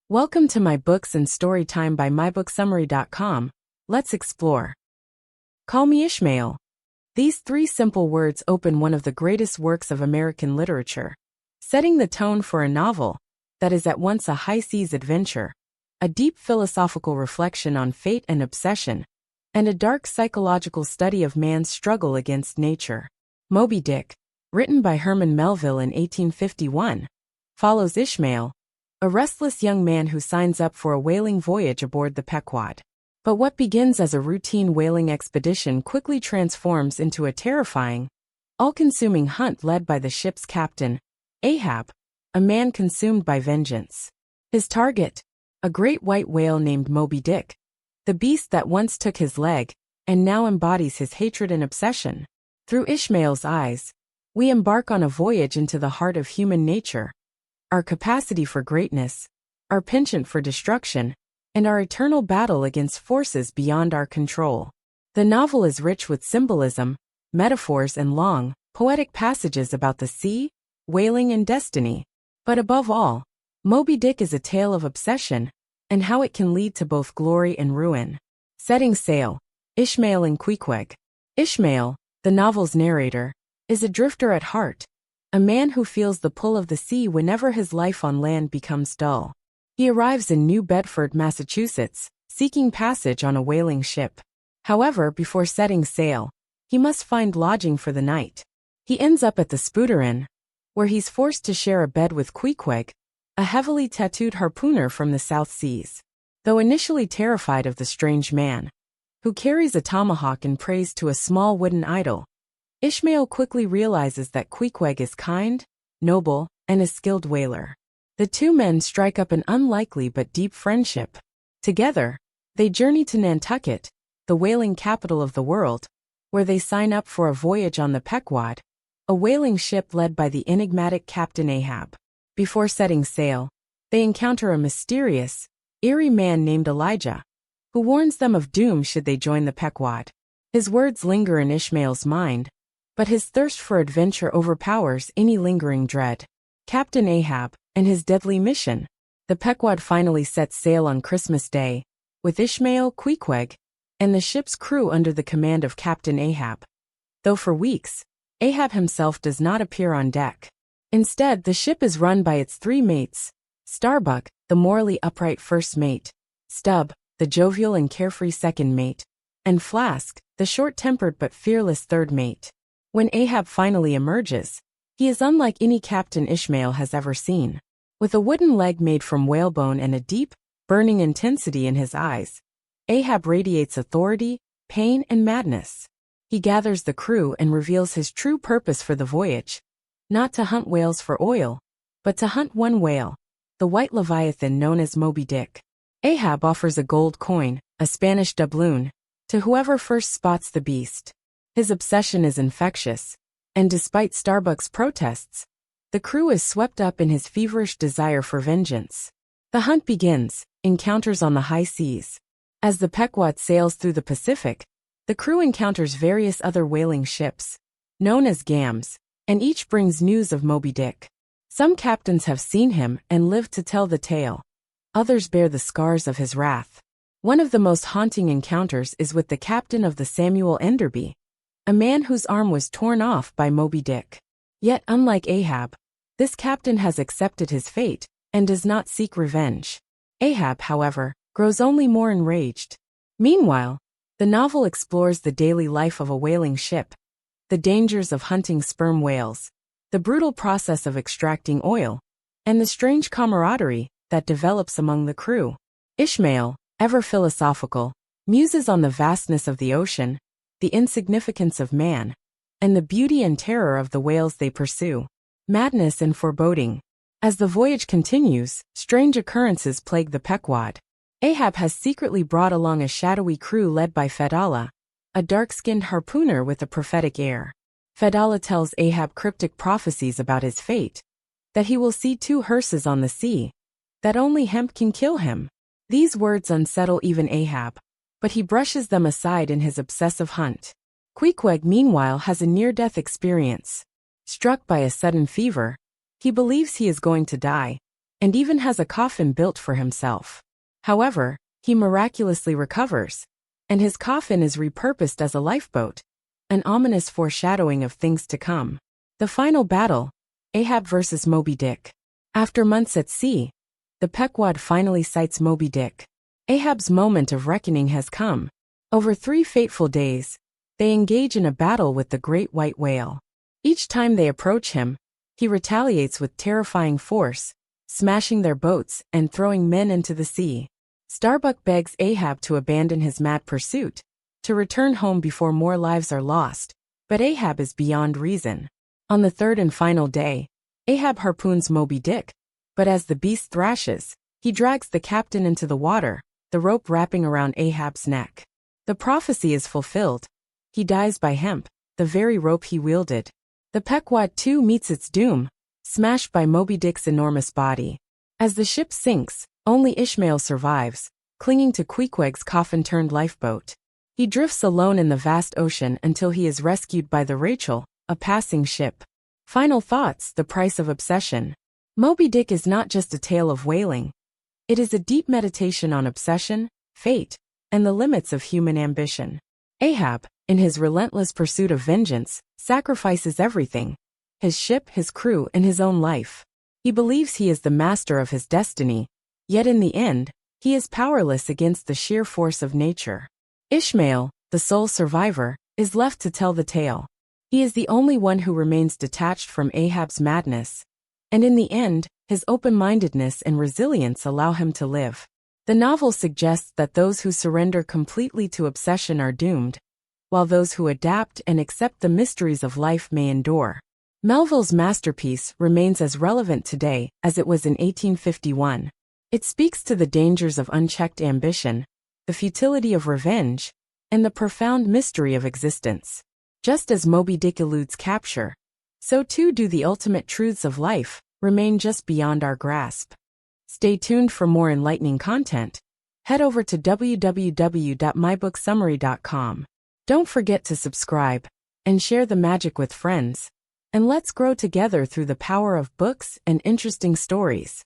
Welcome to My Books and Storytime by Mybooksandstorytime. Let's explore. Call me Ishmael. These three simple words open one of the greatest works of American literature, setting the tone for a novel that is at once a high-seas adventure, a deep philosophical reflection on fate and obsession, and a dark psychological study of man's struggle against nature. Moby-Dick, written by Herman Melville in 1851, follows Ishmael, a restless young man who signs up for a whaling voyage aboard the Pequod. But what begins as a routine whaling expedition quickly transforms into a terrifying, all-consuming hunt led by the ship's captain, Ahab, a man consumed by vengeance. His target, a great white whale named Moby-Dick, the beast that once took his leg and now embodies his hatred and obsession. Through Ishmael's eyes, we embark on a voyage into the heart of human nature, our capacity for greatness, our penchant for destruction, and our eternal battle against forces beyond our control. The novel is rich with symbolism, metaphors, and long, poetic passages about the sea, whaling, and destiny. But above all, Moby-Dick is a tale of obsession and how it can lead to both glory and ruin. Setting sail, Ishmael and Pequod. Ishmael, the novel's narrator, is a drifter at heart, a man who feels the pull of the sea whenever his life on land becomes dull. He arrives in New Bedford, Massachusetts, seeking passage on a whaling ship. However, before setting sail, he must find lodging for the night. He ends up at the Spooder Inn, where he's forced to share a bed with Pequod, a heavily tattooed harpooner from the South Seas. Though initially terrified of the strange man, who carries a tomahawk and prays to a small wooden idol, Ishmael quickly realizes that Pequod is kind, noble, and a skilled whaler. The two men strike up an unlikely but deep friendship. Together, they journey to Nantucket, the whaling capital of the world, where they sign up for a voyage on the Pequod, a whaling ship led by the enigmatic Captain Ahab. Before setting sail, they encounter a mysterious, eerie man named Elijah, who warns them of doom should they join the Pequod. His words linger in Ishmael's mind, but his thirst for adventure overpowers any lingering dread. Captain Ahab and his deadly mission. The Pequod finally sets sail on Christmas Day, with Ishmael, Pequod, and the ship's crew under the command of Captain Ahab. Though for weeks, Ahab himself does not appear on deck. Instead, the ship is run by its three mates: Starbuck, the morally upright first mate; Stubb, the jovial and carefree second mate; and Flask, the short-tempered but fearless third mate. When Ahab finally emerges, he is unlike any captain Ishmael has ever seen. With a wooden leg made from whalebone and a deep, burning intensity in his eyes, Ahab radiates authority, pain, and madness. He gathers the crew and reveals his true purpose for the voyage: not to hunt whales for oil, but to hunt one whale, the white leviathan known as Moby-Dick. Ahab offers a gold coin, a Spanish doubloon, to whoever first spots the beast. His obsession is infectious, and despite Starbuck's protests, the crew is swept up in his feverish desire for vengeance. The hunt begins, encounters on the high seas. As the Pequod sails through the Pacific, the crew encounters various other whaling ships, known as gams, and each brings news of Moby-Dick. Some captains have seen him and lived to tell the tale. Others bear the scars of his wrath. One of the most haunting encounters is with the captain of the Samuel Enderby, a man whose arm was torn off by Moby-Dick. Yet unlike Ahab, this captain has accepted his fate and does not seek revenge. Ahab, however, grows only more enraged. Meanwhile, the novel explores the daily life of a whaling ship, the dangers of hunting sperm whales, the brutal process of extracting oil, and the strange camaraderie that develops among the crew. Ishmael, ever philosophical, muses on the vastness of the ocean, the insignificance of man, and the beauty and terror of the whales they pursue. Madness and foreboding. As the voyage continues, strange occurrences plague the Pequod. Ahab has secretly brought along a shadowy crew led by Fedallah, a dark-skinned harpooner with a prophetic air. Fedallah tells Ahab cryptic prophecies about his fate, that he will see two hearses on the sea, that only hemp can kill him. These words unsettle even Ahab, but he brushes them aside in his obsessive hunt. Pequod, meanwhile, has a near-death experience. Struck by a sudden fever, he believes he is going to die, and even has a coffin built for himself. However, he miraculously recovers, and his coffin is repurposed as a lifeboat, an ominous foreshadowing of things to come. The final battle, Ahab versus Moby-Dick. After months at sea, the Pequod finally sights Moby-Dick. Ahab's moment of reckoning has come. Over 3 fateful days, they engage in a battle with the great white whale. Each time they approach him, he retaliates with terrifying force, smashing their boats and throwing men into the sea. Starbuck begs Ahab to abandon his mad pursuit, to return home before more lives are lost, but Ahab is beyond reason. On the 3rd and final day, Ahab harpoons Moby-Dick, but as the beast thrashes, he drags the captain into the water, the rope wrapping around Ahab's neck. The prophecy is fulfilled. He dies by hemp, the very rope he wielded. The Pequod too meets its doom, smashed by Moby-Dick's enormous body. As the ship sinks, only Ishmael survives, clinging to Queequeg's coffin-turned lifeboat. He drifts alone in the vast ocean until he is rescued by the Rachel, a passing ship. Final thoughts: the price of obsession. Moby-Dick is not just a tale of whaling. It is a deep meditation on obsession, fate, and the limits of human ambition. Ahab, in his relentless pursuit of vengeance, sacrifices everything: his ship, his crew, and his own life. He believes he is the master of his destiny, yet in the end, he is powerless against the sheer force of nature. Ishmael, the sole survivor, is left to tell the tale. He is the only one who remains detached from Ahab's madness, and in the end, his open-mindedness and resilience allow him to live. The novel suggests that those who surrender completely to obsession are doomed, while those who adapt and accept the mysteries of life may endure. Melville's masterpiece remains as relevant today as it was in 1851. It speaks to the dangers of unchecked ambition, the futility of revenge, and the profound mystery of existence. Just as Moby-Dick eludes capture, so too do the ultimate truths of life remain just beyond our grasp. Stay tuned for more enlightening content. Head over to www.mybooksandstorytime.com. Don't forget to subscribe and share the magic with friends. And let's grow together through the power of books and interesting stories.